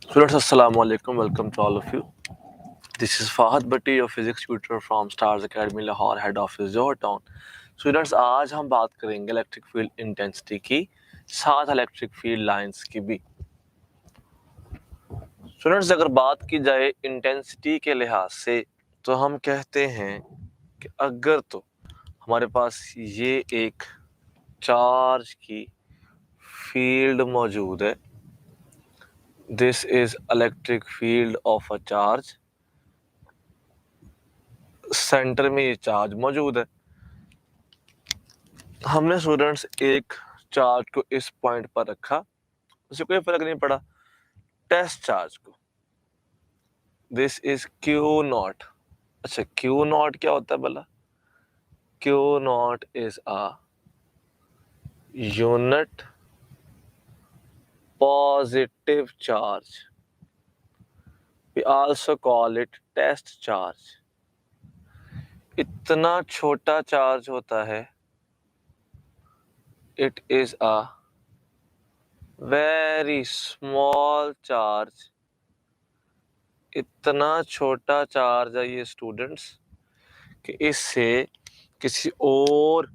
Students, assalamu alaikum. Welcome to all of you. This is Fahad Bhatti, your physics tutor from Stars Academy Lahore, head office Johor Town. Students, आज हम बात करेंगे electric field intensity की, साथ electric field lines की भी। Students, अगर बात की जाए इंटेंसिटी के लिहाज से तो हम कहते हैं कि अगर तो हमारे पास ये एक चार्ज की फील्ड मौजूद है, this is electric field of a charge, centre में ये चार्ज मौजूद है। हमने स्टूडेंट्स एक चार्ज को इस पॉइंट पर रखा, उसे कोई फर्क नहीं पड़ा। टेस्ट चार्ज को, दिस इज क्यू नॉट। अच्छा, क्यू नॉट क्या होता है भला? Q naught is a unit positive charge, we also call it test charge. इतना छोटा चार्ज होता है, it is a very small charge. इतना छोटा चार्ज है ये स्टूडेंट्स कि इससे किसी और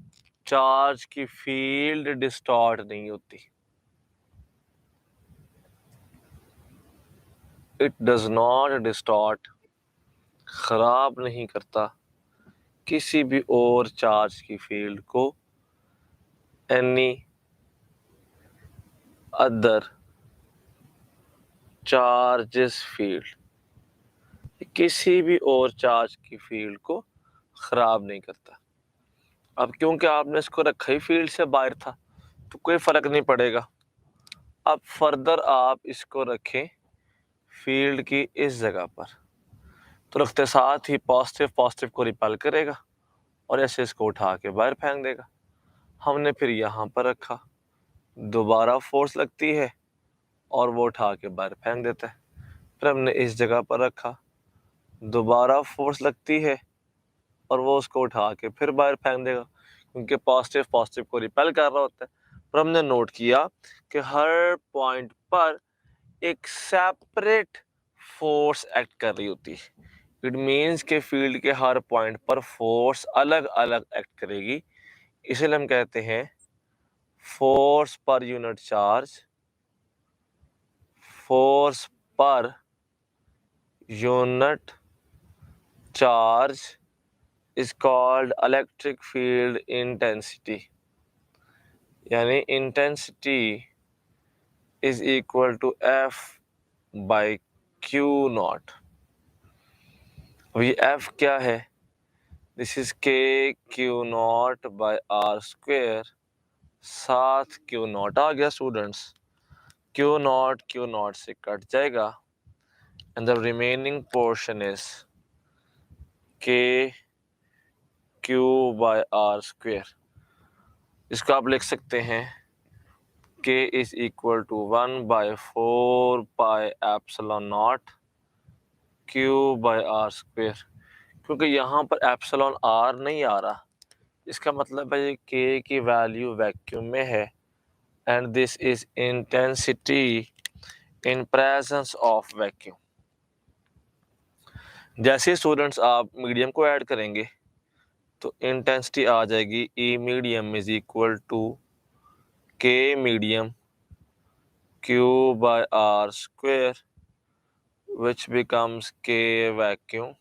चार्ज की फील्ड डिस्टॉर्ट नहीं होती। इट डज नॉट डिस्टॉर्ट, खराब नहीं करता किसी भी और चार्ज की फील्ड को, एनी अदर चार्जेस फील्ड, किसी भी और चार्ज की फील्ड को खराब नहीं करता। अब क्योंकि आपने इसको रखा ही फील्ड से बाहर था तो कोई फर्क नहीं पड़ेगा। अब फर्दर आप इसको रखें फील्ड की इस जगह पर, तो रखते साथ ही पॉजिटिव पॉजिटिव को रिपेल करेगा और ऐसे इसको उठा के बाहर फेंक देगा। हमने फिर यहाँ पर रखा, दोबारा फोर्स लगती है और वो उठा के बाहर फेंक देता है। फिर हमने इस जगह पर रखा, दोबारा फोर्स लगती है और वो उसको उठा के फिर बाहर फेंक देगा, क्योंकि पॉजिटिव पॉजिटिव को रिपेल कर रहा होता है। पर हमने नोट किया कि हर पॉइंट पर एक सेपरेट फोर्स एक्ट कर रही होती है। इट मीन्स के फील्ड के हर पॉइंट पर फोर्स अलग अलग एक्ट करेगी, इसलिए हम कहते हैं force per unit charge, force per unit charge is called electric field intensity. यानी intensity is equal to F by q naught. अब ये एफ क्या है? This is K q naught by are square, साथ क्यू नॉट आ गया students. Q naught से cut जाएगा and the remaining portion is K q by are square. इसको आप लिख सकते हैं K is equal to 1/4 pi epsilon not Q by are square. क्योंकि यहाँ पर एप्सिलॉन आर नहीं आ रहा, इसका मतलब है ये के की वैल्यू वैक्यूम में है and this is intensity in presence of vacuum. जैसे स्टूडेंट्स आप मीडियम को ऐड करेंगे तो इंटेंसिटी आ जाएगी E medium is equal to K medium Q by R square which becomes k vacuum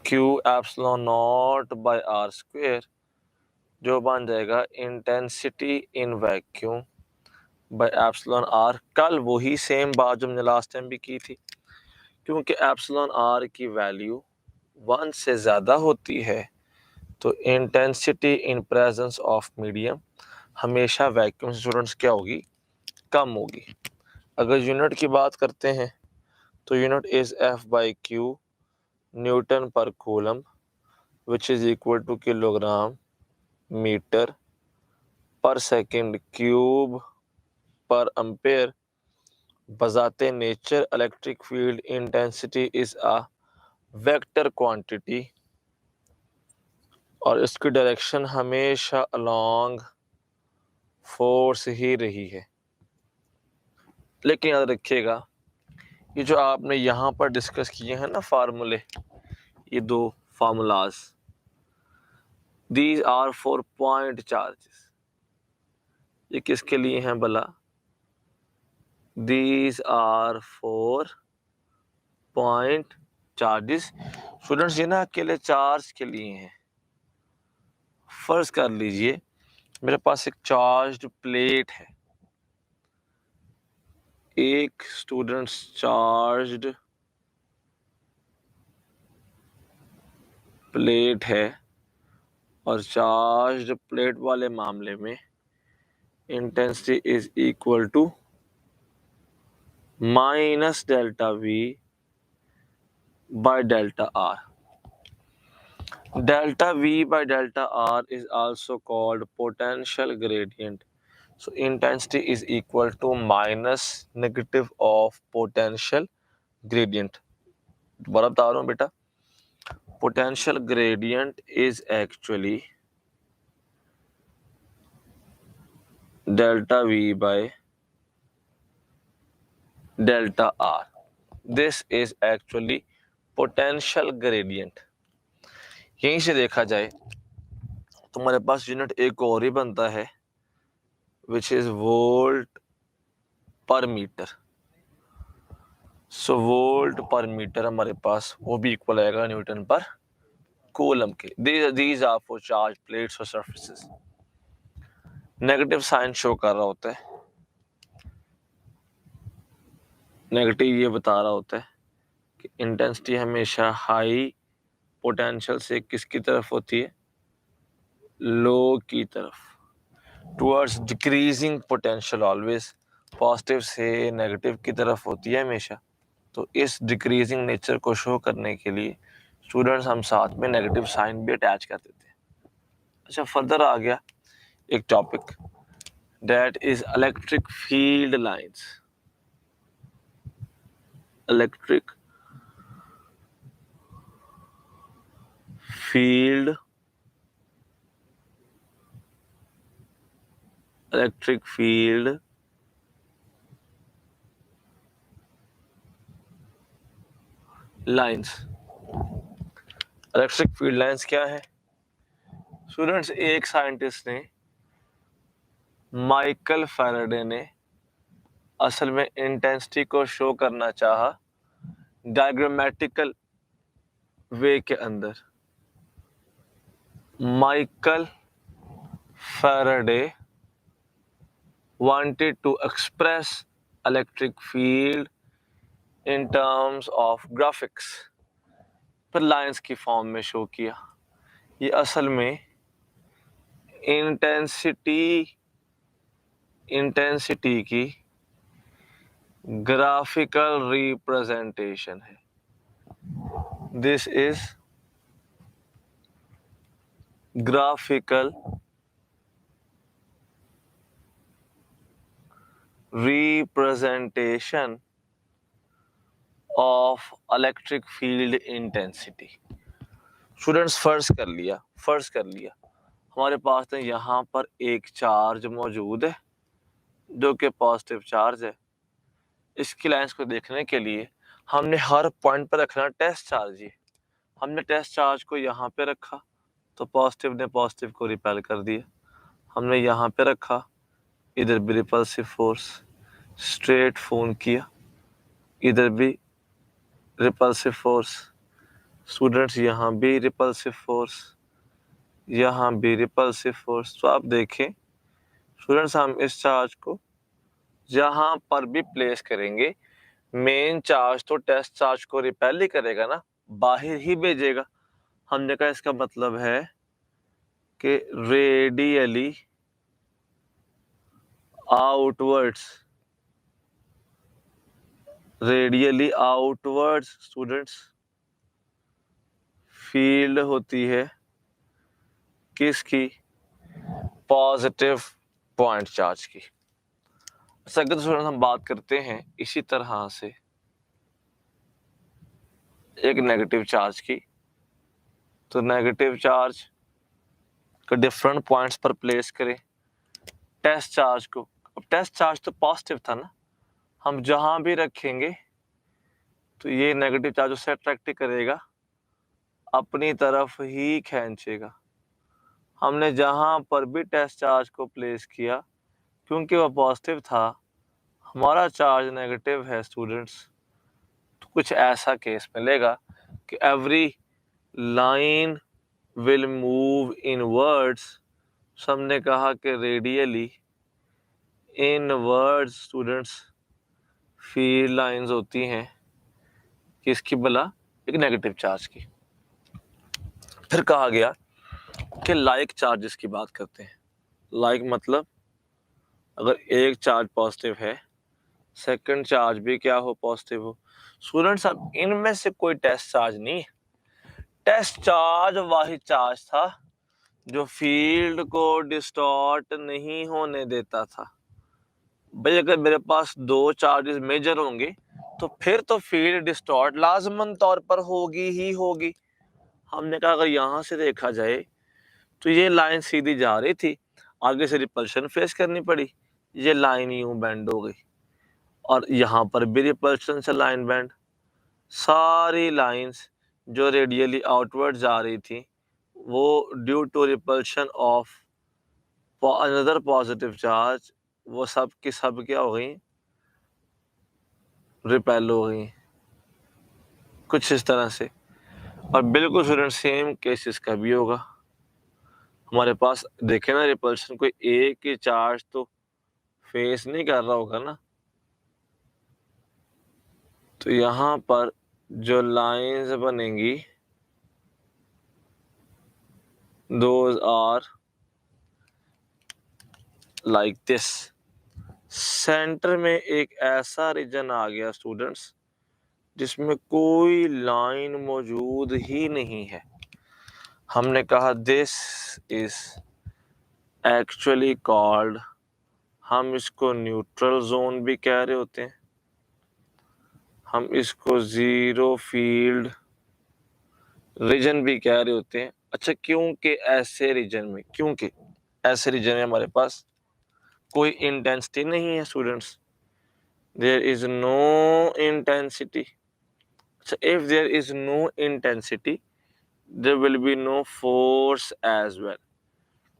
q epsilon naught by r square, जो बन जाएगा intensity in vacuum by epsilon R. कल वही सेम बात जो हमने लास्ट टाइम भी की थी, क्योंकि एप्सिलॉन आर की वैल्यू 1 से ज़्यादा होती है तो intensity in presence of medium हमेशा वैक्यूम से स्टूडेंट्स क्या होगी? कम होगी। अगर यूनिट की बात करते हैं तो unit is F by q newton पर coulomb which is equal to kilogram metre per second cube per ampere. बजाते nature electric field intensity is a vector quantity और इसकी डायरेक्शन हमेशा अलोंग फोर्स ही रही है। लेकिन याद रखिएगा ये जो आपने यहाँ पर डिस्कस किए हैं ना फार्मूले, ये दो formulas, these are for point charges. ये किसके लिए हैं भला? These are for point charges. Students ये ना अकेले चार्ज के लिए हैं। फर्ज कर लीजिए मेरे पास एक चार्ज्ड प्लेट है, एक स्टूडेंट्स चार्ज्ड प्लेट है, और चार्ज्ड प्लेट वाले मामले में intensity is equal to minus delta V by delta r. Delta V by delta R is also called potential gradient. So intensity is equal to minus negative of potential gradient. दोबारा बता रहा हूँ बेटा, potential gradient is actually delta V by delta R. This is actually potential gradient. यहीं से देखा जाए तो हमारे पास यूनिट एक और ही बनता है which is volt per meter. So volt पर मीटर हमारे पास वो भी इक्वल आएगा न्यूटन पर कूलम के। These are for charge plates और सरफेसेस। नेगेटिव साइन शो कर रहा होता है, नेगेटिव ये बता रहा होता है कि इंटेंसिटी हमेशा हाई पोटेंशियल से किसकी तरफ होती है? लो की तरफ, towards decreasing potential always, positive से नेगेटिव की तरफ होती है हमेशा। तो इस डिक्रीजिंग नेचर को शो करने के लिए स्टूडेंट्स हम साथ में नेगेटिव साइन भी अटैच कर देते हैं। अच्छा, फर्दर आ गया एक topic, that is electric field lines. Electric field lines. Electric field lines क्या है स्टूडेंट्स? एक साइंटिस्ट ने, माइकल फैराडे ने, असल में इंटेंसिटी को शो करना चाहा डायग्रामेटिकल वे के अंदर। Michael Faraday wanted to express electric field in terms of graphics, पर लाइंस की फॉर्म में शो किया। ये असल में इंटेंसिटी की ग्राफिकल रिप्रेजेंटेशन है। This is graphical representation of electric field intensity. Students फर्ज कर लिया हमारे पास तो यहाँ पर एक चार्ज मौजूद है जो कि पॉजिटिव चार्ज है। इसकी लाइंस को देखने के लिए हमने हर पॉइंट पर रखना टेस्ट चार्ज। ही हमने टेस्ट चार्ज को यहाँ पे रखा तो पॉजिटिव ने पॉजिटिव को रिपेल कर दिया। हमने यहाँ पे रखा, इधर भी रिपल्सिव फोर्स, स्ट्रेट फोन किया, इधर भी रिपल्सिव फोर्स। स्टूडेंट्स यहाँ भी रिपल्सिव फोर्स, यहाँ भी रिपल्सिव फोर्स। तो आप देखें स्टूडेंट्स, हम इस चार्ज को जहाँ पर भी प्लेस करेंगे, मेन चार्ज तो टेस्ट चार्ज को रिपेल ही करेगा ना, बाहर ही भेजेगा। हमने कहा इसका मतलब है कि रेडियली आउटवर्ड्स स्टूडेंट्स फील्ड होती है किसकी? पॉजिटिव पॉइंट चार्ज की। अगर स्टूडेंट्स हम बात करते हैं इसी तरह से एक नेगेटिव चार्ज की, तो नेगेटिव चार्ज को डिफरेंट पॉइंट्स पर प्लेस करें टेस्ट चार्ज को। अब टेस्ट चार्ज तो पॉजिटिव था ना, हम जहां भी रखेंगे तो ये नेगेटिव चार्ज उसे अट्रैक्ट करेगा, अपनी तरफ ही खींचेगा। हमने जहां पर भी टेस्ट चार्ज को प्लेस किया, क्योंकि वह पॉजिटिव था, हमारा चार्ज नेगेटिव है स्टूडेंट्स, तो कुछ ऐसा केस मिलेगा कि every line will move inwards. सबने कहा कि radially inwards students field lines होती हैं किसकी भला, एक नेगेटिव चार्ज की। फिर कहा गया कि लाइक चार्जेस की बात करते हैं। लाइक मतलब अगर एक चार्ज पॉजिटिव है, सेकंड चार्ज भी क्या हो, पॉजिटिव हो। स्टूडेंट्स अब इनमें से कोई टेस्ट चार्ज नहीं है। टेस्ट चार्ज वाहिद चार्ज था जो फील्ड को डिस्टॉर्ट नहीं होने देता था। भाई अगर मेरे पास दो चार्जेस मेजर होंगे तो फिर तो फील्ड डिस्टॉर्ट लाजमन तौर पर होगी ही होगी। हमने कहा अगर यहां से देखा जाए तो ये लाइन सीधी जा रही थी, आगे से रिपल्शन फेस करनी पड़ी, ये लाइन यूं बेंड हो गई, और यहां पर भी रिपल्शन से लाइन बेंड। सारी लाइंस जो रेडियली आउटवर्ड जा रही थी वो due to repulsion of another positive charge, वो सब की सब क्या हो गई, रिपेल हो गई, कुछ इस तरह से। और बिल्कुल स्टूडेंट सेम केस इसका भी होगा। हमारे पास देखे ना रिपल्शन, कोई एक ही चार्ज तो फेस नहीं कर रहा होगा ना, तो यहाँ पर जो लाइंस बनेंगी those are like this. Centre में एक ऐसा रीजन आ गया स्टूडेंट्स जिसमें कोई लाइन मौजूद ही नहीं है। हमने कहा दिस इज एक्चुअली कॉल्ड, हम इसको न्यूट्रल जोन भी कह रहे होते हैं, हम इसको जीरो फील्ड रीजन भी कह रहे होते हैं। अच्छा, क्योंकि ऐसे रीजन में हमारे पास कोई इंटेंसिटी नहीं है students, there is no intensity. अच्छा, if there is no intensity there will be no force as well.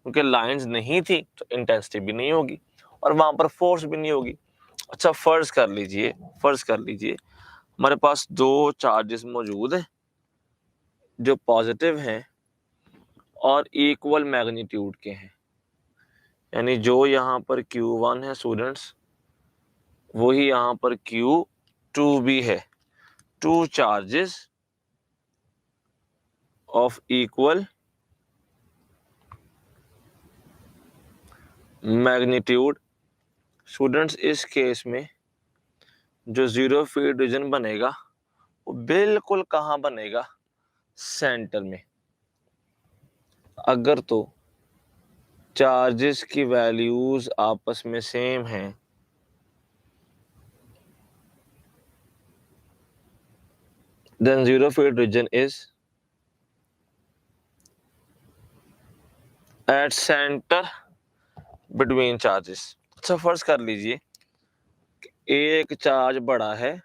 क्योंकि लाइंस नहीं थी तो इंटेंसिटी भी नहीं होगी और वहां पर फोर्स भी नहीं होगी। अच्छा, फर्ज कर लीजिए हमारे पास दो चार्जेस मौजूद हैं जो पॉजिटिव हैं और इक्वल मैग्नीट्यूड के हैं, यानी जो यहाँ पर Q1 है स्टूडेंट्स वही यहाँ पर Q2 भी है। Two charges of equal magnitude. Students इस केस में जो जीरो फील्ड रीजन बनेगा वो बिल्कुल कहाँ बनेगा, सेंटर में। अगर तो चार्जेस की वैल्यूज आपस में सेम हैं then zero field region is at center between charges। अच्छा, फर्ज कर लीजिए एक चार्ज बड़ा है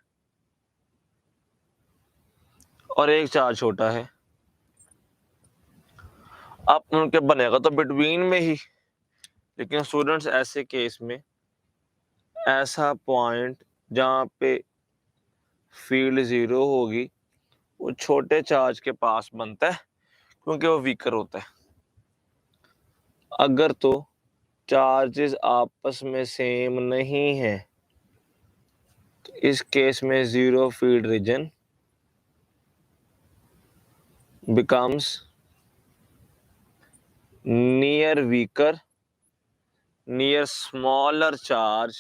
और एक चार्ज छोटा है, अब उनके बनेगा तो बिटवीन में ही। लेकिन स्टूडेंट्स ऐसे केस में ऐसा पॉइंट जहाँ पे फील्ड जीरो होगी वो छोटे चार्ज के पास बनता है क्योंकि वो वीकर होता है। अगर तो चार्जेस आपस में सेम नहीं है तो इस केस में zero field region becomes near weaker, near smaller charge,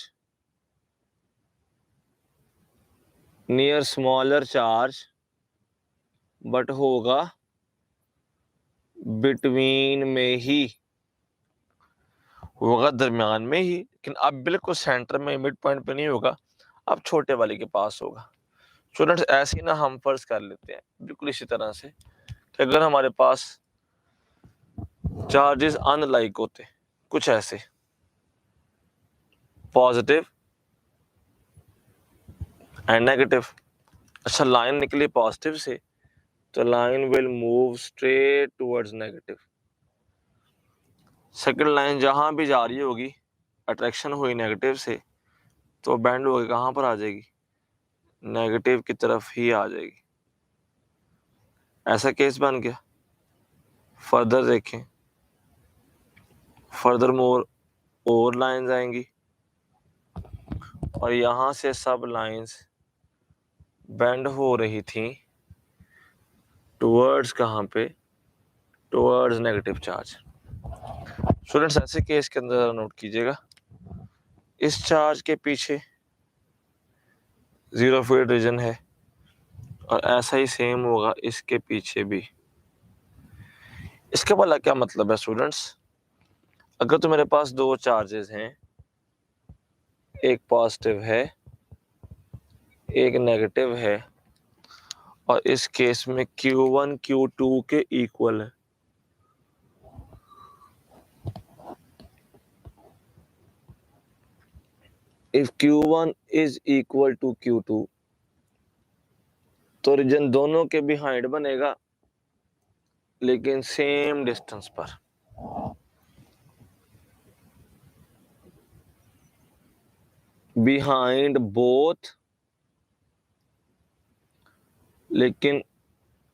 but होगा बिटवीन में ही, होगा दरमियान में ही, लेकिन अब बिल्कुल सेंटर में मिड पॉइंट पे नहीं होगा, अब छोटे वाले के पास होगा। स्टूडेंट्स ऐसे ही ना हम फर्ज कर लेते हैं बिल्कुल इसी तरह से कि अगर हमारे पास चार्जेस अनलाइक होते कुछ ऐसे, पॉजिटिव एंड नेगेटिव। अच्छा, लाइन निकली पॉजिटिव से तो line will move straight towards negative. Second line जहां भी जा रही होगी, अट्रैक्शन हुई नेगेटिव से, तो बेंड होकर कहां पर आ जाएगी, नेगेटिव की तरफ ही आ जाएगी। ऐसा केस बन गया। फर्दर देखें, फर्दर मोर और लाइंस आएंगी और यहां से सब लाइंस बेंड हो रही थी टुवर्ड्स कहां पे, टुवर्ड्स नेगेटिव चार्ज। स्टूडेंट्स ऐसे केस के अंदर नोट कीजिएगा, इस चार्ज के पीछे जीरो फील्ड रीजन है और ऐसा ही सेम होगा इसके पीछे भी। इसके वाला क्या मतलब है स्टूडेंट्स, अगर तो मेरे पास दो चार्जेस हैं, एक पॉजिटिव है एक नेगेटिव है, और इस केस में Q1 Q2 के इक्वल है। If Q1 is equal to Q2 तो रीजन दोनों के बिहाइंड बनेगा, लेकिन सेम डिस्टेंस पर। बिहाइंड बोथ, लेकिन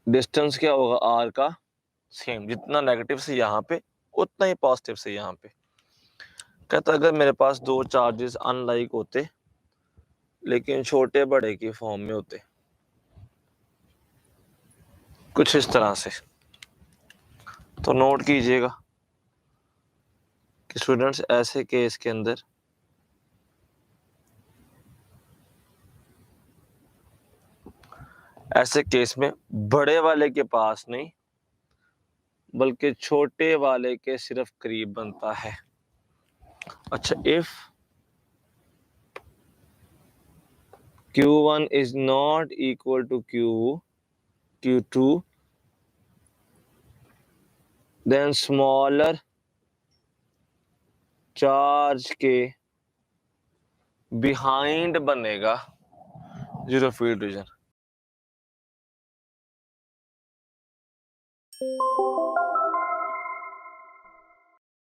डिस्टेंस क्या होगा R का सेम, जितना नेगेटिव से यहाँ पे उतना ही पॉजिटिव से यहाँ पे। कहता अगर मेरे पास दो चार्जेस अनलाइक होते लेकिन छोटे बड़े की फॉर्म में होते, कुछ इस तरह से, तो नोट कीजिएगा कि स्टूडेंट्स ऐसे केस के अंदर ऐसे केस में बड़े वाले के पास नहीं बल्कि छोटे वाले के सिर्फ करीब बनता है। अच्छा, if Q1 is not equal to Q2 then smaller charge के बिहाइंड बनेगा जीरो फील्ड रीजन।